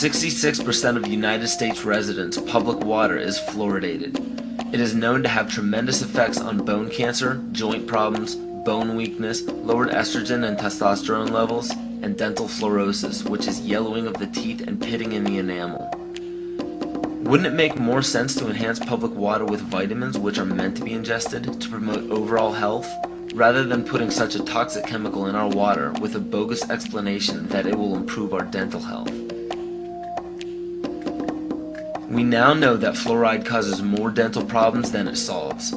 66% of United States residents' public water is fluoridated. It is known to have tremendous effects on bone cancer, joint problems, bone weakness, lowered estrogen and testosterone levels, and dental fluorosis, which is yellowing of the teeth and pitting in the enamel. Wouldn't it make more sense to enhance public water with vitamins which are meant to be ingested to promote overall health, rather than putting such a toxic chemical in our water with a bogus explanation that it will improve our dental health? We now know that fluoride causes more dental problems than it solves.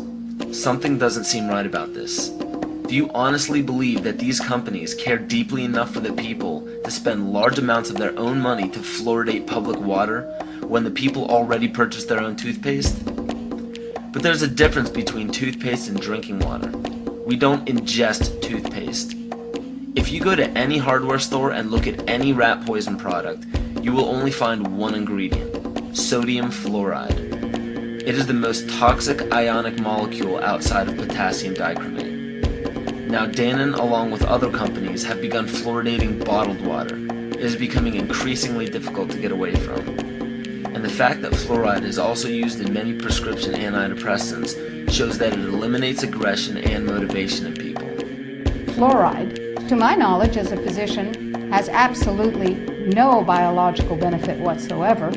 Something doesn't seem right about this. Do you honestly believe that these companies care deeply enough for the people to spend large amounts of their own money to fluoridate public water when the people already purchase their own toothpaste? But there's a difference between toothpaste and drinking water. We don't ingest toothpaste. If you go to any hardware store and look at any rat poison product, you will only find one ingredient: sodium fluoride. It is the most toxic ionic molecule outside of potassium dichromate. Now Dannon, along with other companies, have begun fluoridating bottled water. It is becoming increasingly difficult to get away from. And the fact that fluoride is also used in many prescription antidepressants shows that it eliminates aggression and motivation in people. Fluoride, to my knowledge as a physician, has absolutely no biological benefit whatsoever.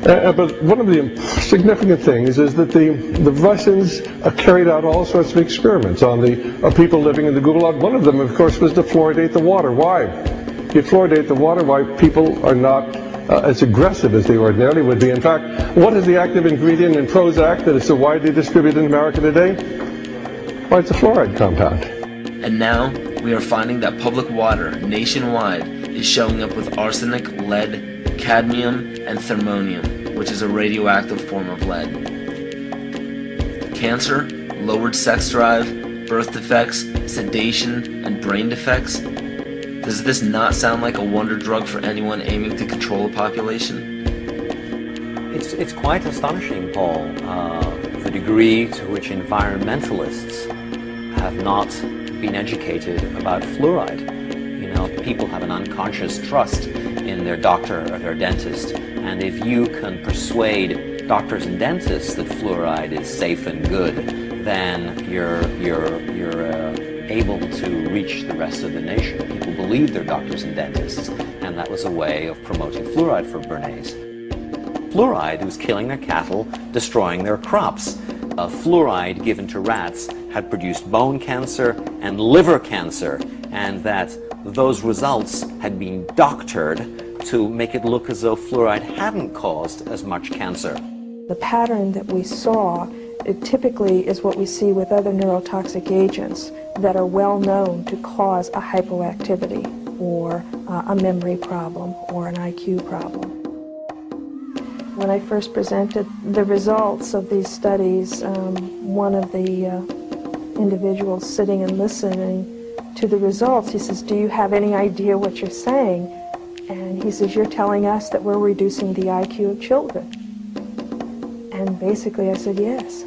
But one of the significant things is that the Russians carried out all sorts of experiments on the people living in the Gulag. One of them, of course, was to fluoridate the water. Why? You fluoridate the water, why people are not as aggressive as they ordinarily would be. In fact, what is the active ingredient in Prozac that is so widely distributed in America today? Why, it's a fluoride compound. And now, we are finding that public water nationwide is showing up with arsenic, lead, cadmium, and thermonium, which is a radioactive form of lead. Cancer, lowered sex drive, birth defects, sedation, and brain defects. Does this not sound like a wonder drug for anyone aiming to control a population? It's quite astonishing, Paul, the degree to which environmentalists have not been educated about fluoride. You know, people have an unconscious trust in their doctor or their dentist, and if you can persuade doctors and dentists that fluoride is safe and good, then you're able to reach the rest of the nation. People believe their doctors and dentists, and that was a way of promoting fluoride for Bernays. Fluoride was killing their cattle, destroying their crops. Fluoride given to rats had produced bone cancer and liver cancer, and that those results had been doctored to make it look as though fluoride hadn't caused as much cancer. The pattern that we saw, it typically is what we see with other neurotoxic agents that are well known to cause a hypoactivity or a memory problem or an IQ problem. When I first presented the results of these studies, one of the individuals sitting and listening to the results, he says, "Do you have any idea what you're saying?" And he says, "You're telling us that we're reducing the IQ of children." And basically I said, yes.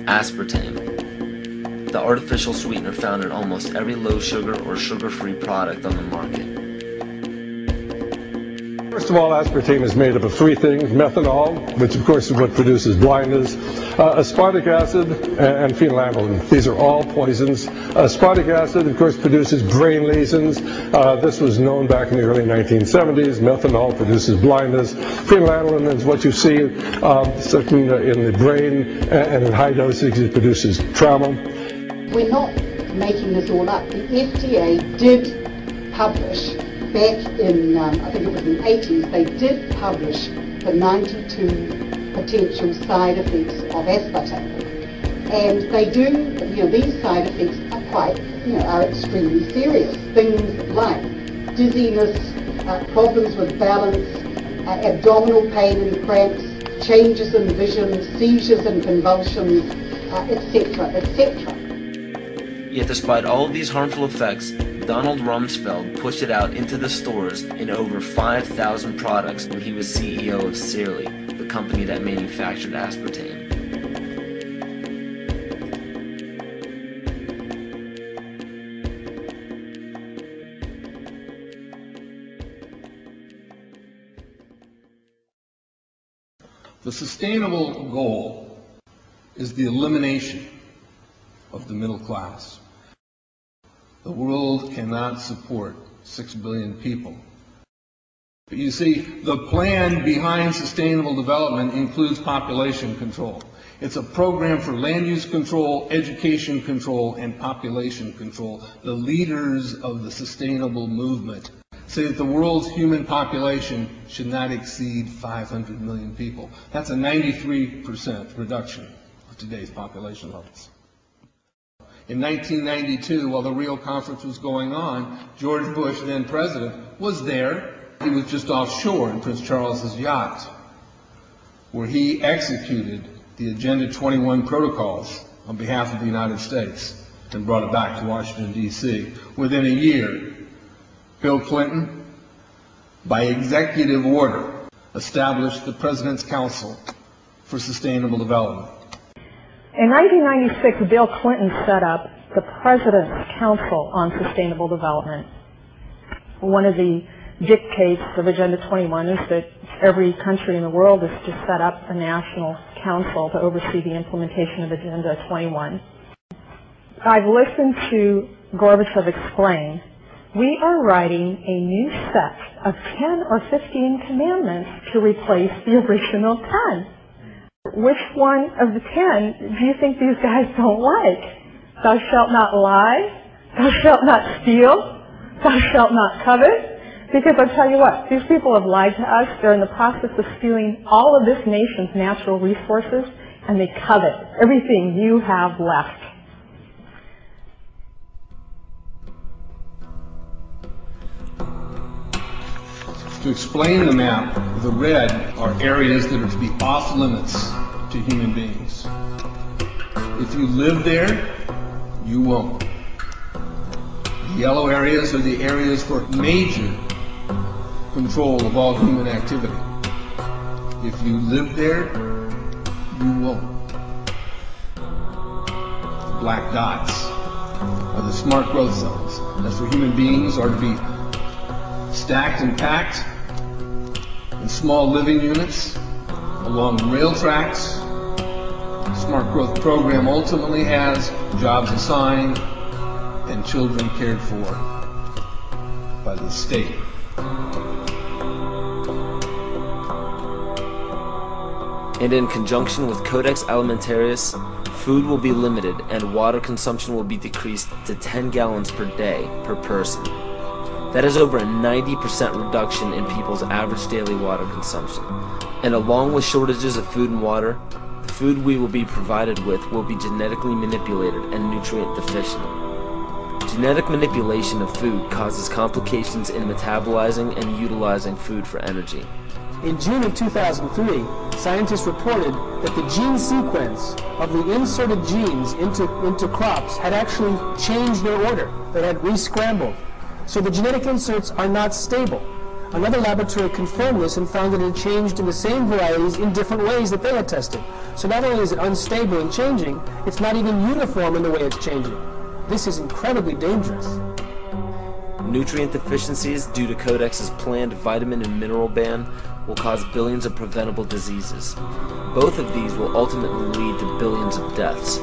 Aspartame, the artificial sweetener found in almost every low-sugar or sugar-free product on the market. First of all, aspartame is made up of three things: methanol, which of course is what produces blindness, aspartic acid, and phenylalanine. These are all poisons. Aspartic acid, of course, produces brain lesions. This was known back in the early 1970s. Methanol produces blindness. Phenylalanine is what you see in the brain, and in high doses it produces trauma. We're not making this all up. The FDA did publish back in, I think it was in the 80s, they did publish the 92 potential side effects of aspartame. And they do, these side effects are quite, are extremely serious. Things like dizziness, problems with balance, abdominal pain and cramps, changes in vision, seizures and convulsions, etc., etc. Yet despite all of these harmful effects, Donald Rumsfeld pushed it out into the stores in over 5,000 products when he was CEO of Cearly, the company that manufactured aspartame. The sustainable goal is the elimination of the middle class. The world cannot support 6 billion people. But you see, the plan behind sustainable development includes population control. It's a program for land use control, education control, and population control. The leaders of the sustainable movement say that the world's human population should not exceed 500 million people. That's a 93% reduction of today's population levels. In 1992, while the Rio Conference was going on, George Bush, then president, was there. He was just offshore in Prince Charles's yacht, where he executed the Agenda 21 protocols on behalf of the United States and brought it back to Washington, D.C. Within a year, Bill Clinton, by executive order, established the President's Council for Sustainable Development. In 1996, Bill Clinton set up the President's Council on Sustainable Development. One of the dictates of Agenda 21 is that every country in the world is to set up a national council to oversee the implementation of Agenda 21. I've listened to Gorbachev explain, we are writing a new set of 10 or 15 commandments to replace the original 10. Which one of the 10 do you think these guys don't like? Thou shalt not lie, thou shalt not steal, thou shalt not covet. Because I'll tell you what, these people have lied to us. They're in the process of stealing all of this nation's natural resources, and they covet everything you have left. To explain the map, the red are areas that are to be off limits to human beings. If you live there, you won't. The yellow areas are the areas for major control of all human activity. If you live there, you won't. The black dots are the smart growth zones. That's where human beings are to be stacked and packed in small living units along rail tracks. The Smart Growth Program ultimately has jobs assigned and children cared for by the state. And in conjunction with Codex Alimentarius, food will be limited and water consumption will be decreased to 10 gallons per day per person. That is over a 90% reduction in people's average daily water consumption. And along with shortages of food and water, the food we will be provided with will be genetically manipulated and nutrient deficient. Genetic manipulation of food causes complications in metabolizing and utilizing food for energy. In June of 2003, scientists reported that the gene sequence of the inserted genes into crops had actually changed their order. They had re-scrambled. So the genetic inserts are not stable. Another laboratory confirmed this and found that it had changed in the same varieties in different ways that they had tested. So not only is it unstable and changing, it's not even uniform in the way it's changing. This is incredibly dangerous. Nutrient deficiencies due to Codex's planned vitamin and mineral ban will cause billions of preventable diseases. Both of these will ultimately lead to billions of deaths.